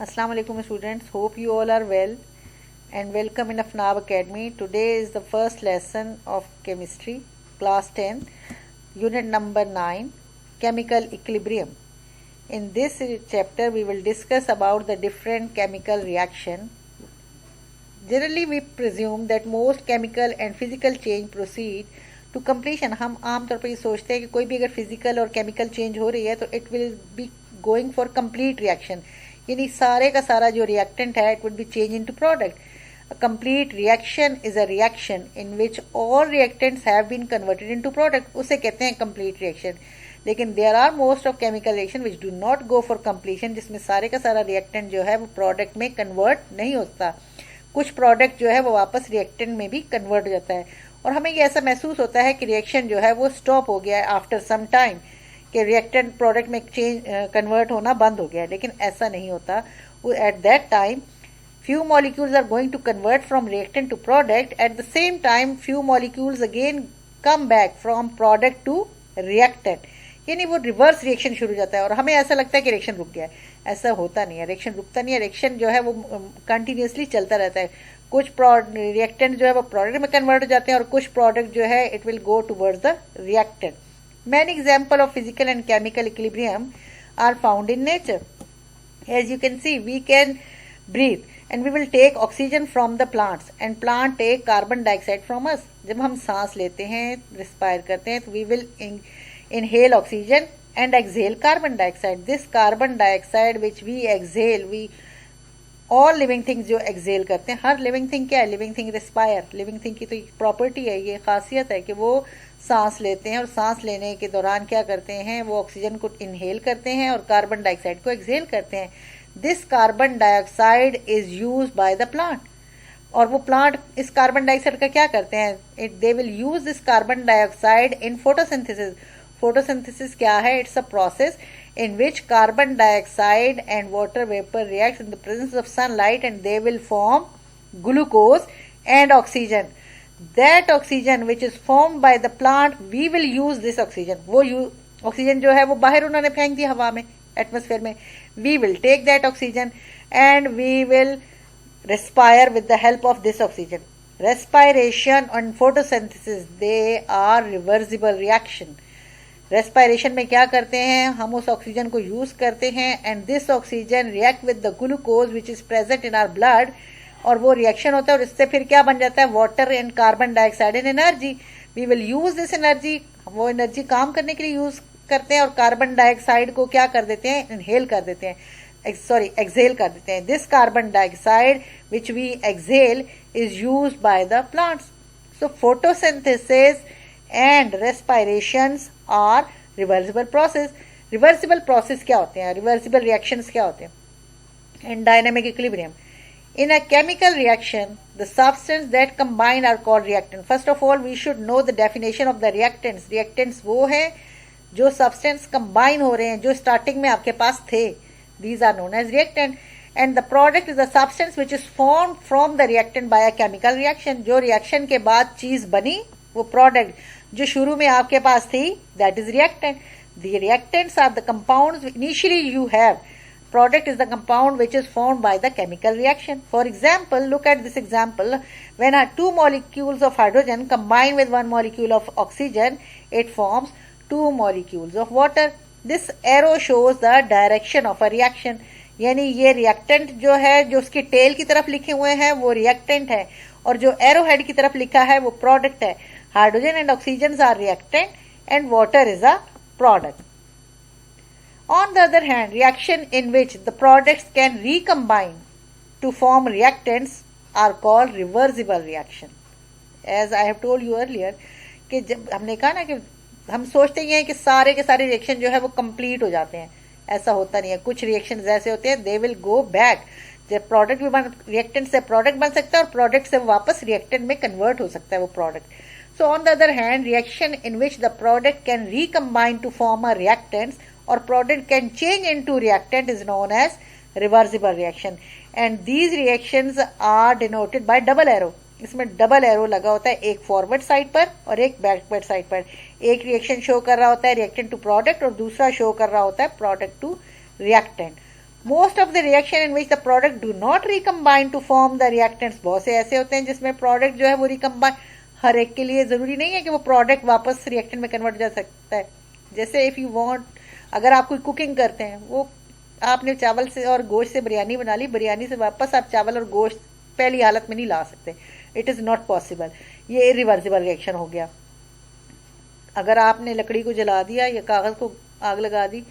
Assalamu alaikum students, hope you all are well and welcome in Afnab Academy. Today is the first lesson of chemistry, class 10, unit number 9, chemical equilibrium. In this chapter we will discuss about the different chemical reaction. Generally we presume that most chemical and physical change proceed to completion. हम आम तौर पर ये सोचते हैं कि कोई भी अगर फिजिकल और केमिकल चेंज हो रही है तो it will be going for complete reaction, यानी सारे का सारा जो रिएक्टेंट है it would be change into product. A complete reaction is a reaction in which all reactants have been converted into product. उसे कहते हैं complete reaction. लेकिन there are most of chemical reaction which do not go for completion, जिसमें सारे का सारा reactant जो है वो product में convert नहीं होता. कुछ product जो है वो वापस reactant में भी convert हो जाता है और हमें ये ऐसा महसूस होता है कि reaction जो है वो stop हो गया है after some time, कि reactant product में change convert होना बंद हो गया है. लेकिन ऐसा नहीं होता. At that time few molecules are going to convert from reactant to product. At the same time few molecules again come back from product to reactant, यानी वो रिवर्स रिएक्शन शुरू हो जाता है और हमें ऐसा लगता है कि रिएक्शन रुक गया है. ऐसा होता नहीं है, रिएक्शन रुकता नहीं है. रिएक्शन जो है वो कंटिन्यूसली चलता रहता है. कुछ रिएक्टेंट जो है वो प्रोडक्ट में कन्वर्ट हो जाते हैं और कुछ प्रोडक्ट जो है it will go towards the reactant. Many example of physical and chemical equilibrium are found in nature. As you can see we can breathe and we will take oxygen from the plants and plant take carbon dioxide from us. जब हम सांस लेते हैं, respire करते हैं तो we will inhale oxygen and exhale carbon dioxide. This carbon dioxide which we exhale, we all living things जो exhale करते हैं, हर living thing क्या है? living thing respire. living thing की तो प्रॉपर्टी है, ये खासियत है कि वो सांस लेते हैं और सांस लेने के दौरान क्या करते हैं, वो ऑक्सीजन को इनहेल करते हैं और कार्बन डाइऑक्साइड को एक्सहेल करते हैं. This carbon dioxide is use by the plant. और वो प्लांट इस कार्बन डाइऑक्साइड का क्या करते हैं, they will use this carbon dioxide in photosynthesis. Photosynthesis क्या है? It's a process in which carbon dioxide and water vapor reacts in the presence of sunlight and they will form glucose and oxygen. That oxygen which is formed by the plant, we will use this oxygen. वो oxygen जो है वो बाहर उन्होंने फेंक दी हवा में, atmosphere में. We will take that oxygen and we will respire with the help of this oxygen. Respiration and photosynthesis, they are reversible reaction. Respiration में क्या करते हैं, हम उस ऑक्सीजन को यूज करते हैं and this oxygen react with the glucose which is present in our blood, और वो रिएक्शन होता है और इससे फिर क्या बन जाता है, water and carbon dioxide and energy. We will use this energy, वो एनर्जी काम करने के लिए यूज करते हैं और कार्बन डाइऑक्साइड को क्या कर देते हैं, इनहेल कर देते हैं, एक्सहेल कर देते हैं. This carbon dioxide which we exhale is use by the plants. So photosynthesis and respirations are reversible process. reversible process क्या होते हैं, reversible reactions क्या होते हैं? in dynamic equilibrium, in a chemical reaction the substance that combine are called reactant. first of all we should know the definition of the reactants. reactants वो हैं जो substance combine हो रहे हैं, जो starting में आपके पास थे. these are known as reactant and the product is a substance which is formed from the reactant by a chemical reaction. जो reaction के बाद चीज बनी वो प्रोडक्ट जो शुरू में आपके पास थी, that is reactant. The reactants are the compounds initially you have. Product is the compound which is formed by the chemical reaction. For example, look at this example. When two molecules of hydrogen combine with one molecule of oxygen, it forms two molecules of water. This arrow shows the direction of a reaction. यानी ये reactant जो है, जो उसकी tell की तरफ लिखे हुए हैं वो रिएक्टेंट है और जो एरो हेड की तरफ लिखा है वो प्रोडक्ट है. Hydrogen and oxygen are reactant and water is a product. On the other hand, reaction in which the products can recombine to form reactants are called reversible reaction. As I have told you earlier, कि जब हमने कहा ना कि हम सोचते ही हैं कि सारे के सारे रिएक्शन जो है वो कंप्लीट हो जाते हैं. ऐसा होता नहीं है. कुछ रिएक्शन ऐसे होते हैं, दे विल गो बैक. जब प्रोडक्ट भी रिएक्टेंट से प्रोडक्ट बन सकता है और प्रोडक्ट से वापस रिएक्टेंट में कन्वर्ट हो सकता है वो product. So on the other hand, reaction in which the product can recombine to form a reactant or product can change into reactant is known as reversible reaction. And these reactions are denoted by double arrow. इसमें double arrow लगा होता है, एक forward side पर और एक backward side पर. एक रिएक्शन शो कर रहा होता है रिएक्टेंट टू प्रोडक्ट और दूसरा शो कर रहा होता है product to reactant. Most of the reaction in which the product do not recombine to form the reactants, बहुत से ऐसे होते हैं जिसमें प्रोडक्ट जो है वो रिकम्बाइन, हर एक के लिए जरूरी नहीं है कि वो प्रोडक्ट वापस रिएक्टेंट में कन्वर्ट जा सकता है। जैसे इफ यू वांट, अगर आप कोई कुकिंग करते हैं, वो आपने चावल से और गोश्त से बिरयानी बना ली, बिरयानी से वापस आप चावल और गोश्त पहली हालत में नहीं ला सकते, इट इज़ नॉट पॉसिबल, ये इरिवर्सिबल रिएक्शन हो गया। अगर आपने लकड़ी को जला दिया या कागज़ को आग लगा दी,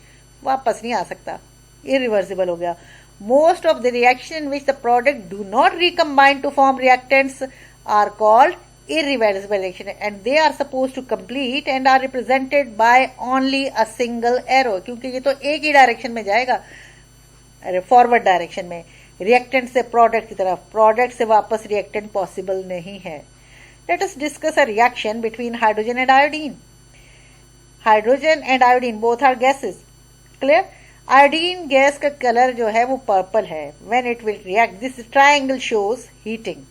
वापस नहीं आ सकता, इरिवर्सिबल हो गया। Most of the reaction which the product do not recombine to form reactants are called irreversible reaction and they are supposed to complete and are represented by only a single arrow, क्योंकि ये तो एक ही direction में जाएगा, forward direction में, reactant से product की तरफ, प्रोडक्ट से वापस रिएक्टेंट पॉसिबल नहीं है। Let us discuss a reaction between hydrogen and iodine. Hydrogen and iodine both are gases, clear. Iodine gas का कलर जो है वो पर्पल है। When it will react, this triangle shows heating,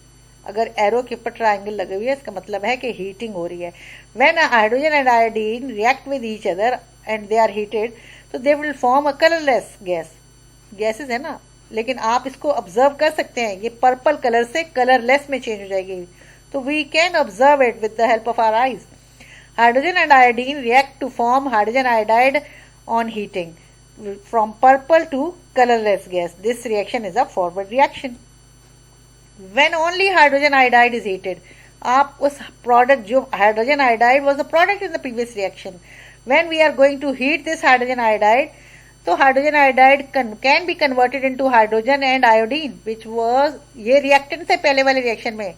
अगर एरो के ऊपर ट्रायंगल लगी हुई है इसका मतलब है कि हीटिंग हो रही है। When hydrogen and iodine react with each other and they are heated, तो they will form a colourless gas, gases है ना, लेकिन आप इसको ऑब्जर्व कर सकते हैं, ये पर्पल कलर से कलरलेस में चेंज हो जाएगी, तो we can observe it with the help of our eyes. Hydrogen and iodine react to form hydrogen iodide on heating from purple to colourless gas, this reaction is a forward reaction. When only hydrogen iodide is heated, आप उस product, जो hydrogen iodide was the product in the previous reaction, when we are going to heat this hydrogen iodide, तो hydrogen iodide can be converted into hydrogen and iodine, which was, ये reactant थे पहले वाले reaction में,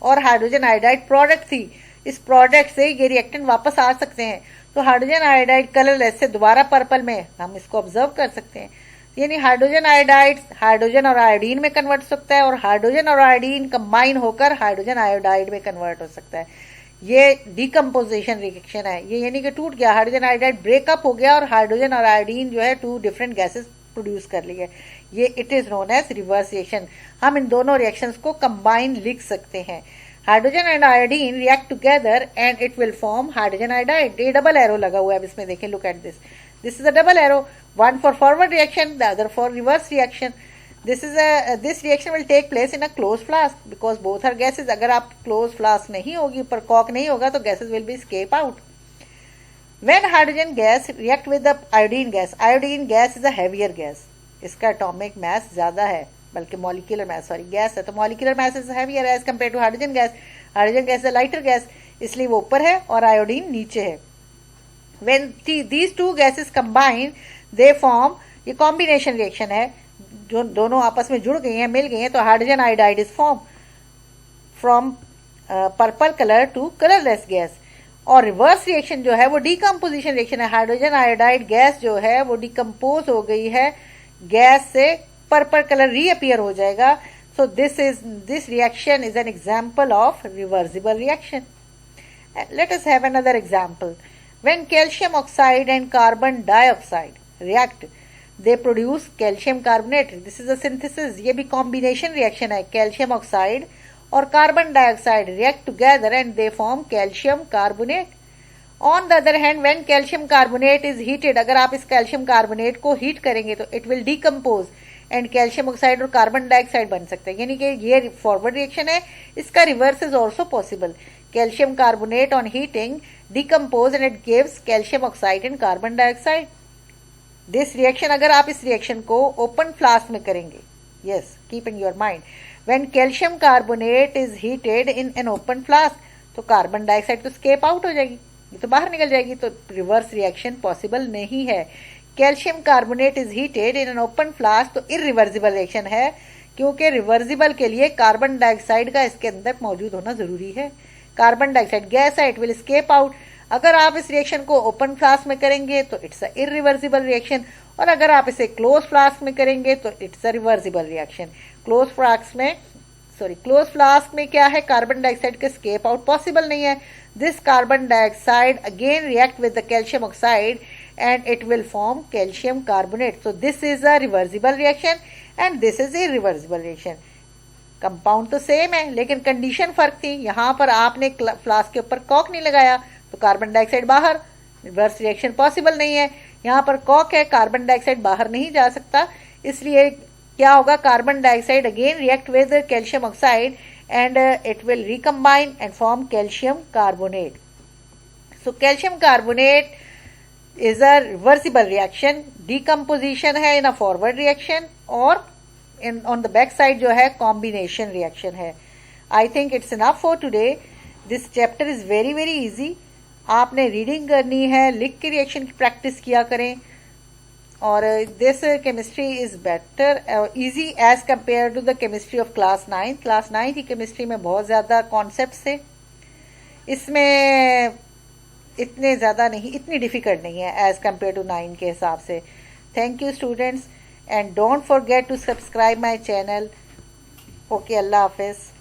और hydrogen iodide product थी, इस product से ये reactant वापस आ सकते हैं, तो hydrogen iodide colorless से दोबारा पर्पल में हम इसको ऑब्जर्व कर सकते हैं। यानी हाइड्रोजन आयोडाइड हाइड्रोजन और आयोडीन में कन्वर्ट हो सकता है, और हाइड्रोजन और आयोडीन कंबाइन होकर हाइड्रोजन आयोडाइड में कन्वर्ट हो सकता है। ये डिकम्पोजिशन रिएक्शन है, ये यानी कि टूट गया, हाइड्रोजन आयोडाइड ब्रेकअप हो गया और हाइड्रोजन और आयोडीन जो है टू डिफरेंट गैसेस प्रोड्यूस कर ली है, ये it is known as reverse reaction. हम इन दोनों रिएक्शंस को कंबाइन लिख सकते हैं। Hydrogen and iodine react together and it will form hydrogen iodide. ये डबल एरो लगा हुआ है इसमें, देखें, look at this, this is a double arrow, one for forward reaction, the other for reverse reaction. This reaction will take place in a closed flask because both are gases. अगर आप closed flask नहीं होगी, ऊपर Kock नहीं होगा, तो gases will be escape out. When hydrogen gas react with the iodine gas is a heavier gas. इसका atomic mass ज्यादा है, बल्कि molecular mass, sorry, gas है, तो molecular mass is heavier as compared to hydrogen gas. Hydrogen gas is a lighter gas, इसलिए वो ऊपर है और iodine नीचे है। When these two gases combine, they form, ये combination reaction है, जो दोनों आपस में जुड़ गई हैं, मिल गई हैं, तो hydrogen iodide is form from purple colour to colourless gas. और रिवर्स रिएक्शन जो है वो डिकम्पोजिशन रिएक्शन है, हाइड्रोजन आयोडाइड गैस जो है वो डिकम्पोज हो गई है, गैस से पर्पल कलर रीअपियर हो जाएगा। So this reaction is an example of reversible reaction. Let us have another example. When calcium oxide and carbon dioxide react, they produce calcium carbonate. This is a synthesis. ये भी combination reaction है, calcium oxide और carbon dioxide react together and they form calcium carbonate. On the other hand, when calcium carbonate is heated, अगर आप इस calcium carbonate को heat करेंगे तो it will decompose and calcium oxide और carbon dioxide बन सकते हैं, यानी कि ये forward reaction है, इसका reverse is also possible. Calcium carbonate on heating decompose and it gives calcium oxide and carbon dioxide. This reaction, अगर आप इस reaction को open flask में करेंगे, yes, keep in your mind, when calcium carbonate is heated in an open flask, तो carbon dioxide तो escape out हो जाएगी, ये तो बाहर निकल जाएगी, तो reverse reaction possible नहीं है। Calcium carbonate is heated in an open flask, तो irreversible reaction है, क्योंकि reversible के लिए carbon dioxide का इसके अंदर मौजूद होना जरूरी है। कार्बन डाइऑक्साइड गैस है, इट विल स्केप आउट। अगर आप इस रिएक्शन को ओपन फ्लास्क में करेंगे तो इट्स अ इरिवर्सिबल रिएक्शन, और अगर आप इसे क्लोज फ्लास्क में करेंगे तो it's a reversible reaction. Close flask में क्या है, कार्बन डाइऑक्साइड का स्केप आउट पॉसिबल नहीं है। This carbon dioxide again react with the calcium oxide and it will form calcium carbonate. So this is a reversible reaction and this is a reversible reaction. Compound तो same है लेकिन condition फर्क थी, यहाँ पर आपने फ्लास्क के ऊपर कॉक नहीं लगाया तो कार्बन डाइऑक्साइड बाहर, रिवर्स रिएक्शन पॉसिबल नहीं है। यहाँ पर कॉक है, कार्बन डाइऑक्साइड बाहर नहीं जा सकता, इसलिए क्या होगा, carbon dioxide again react with calcium oxide and it will recombine and form calcium carbonate. So calcium carbonate is a reversible reaction. Decomposition है in a forward reaction और in on the back side जो है combination reaction है. I think it's enough for today. This chapter is very very easy. आपने reading करनी है, लिख के रिएक्शन की प्रैक्टिस किया करें, और this chemistry is better easy as compare to the chemistry of class 9. Class 9 की केमिस्ट्री में बहुत ज़्यादा कॉन्सेप्ट थे, इसमें इतने ज़्यादा नहीं, इतनी डिफ़िकल्ट नहीं है एज़ कम्पेयर टू 9 के हिसाब से. Thank you students, and don't forget to subscribe my channel. Okay, अल्लाह हाफिज़.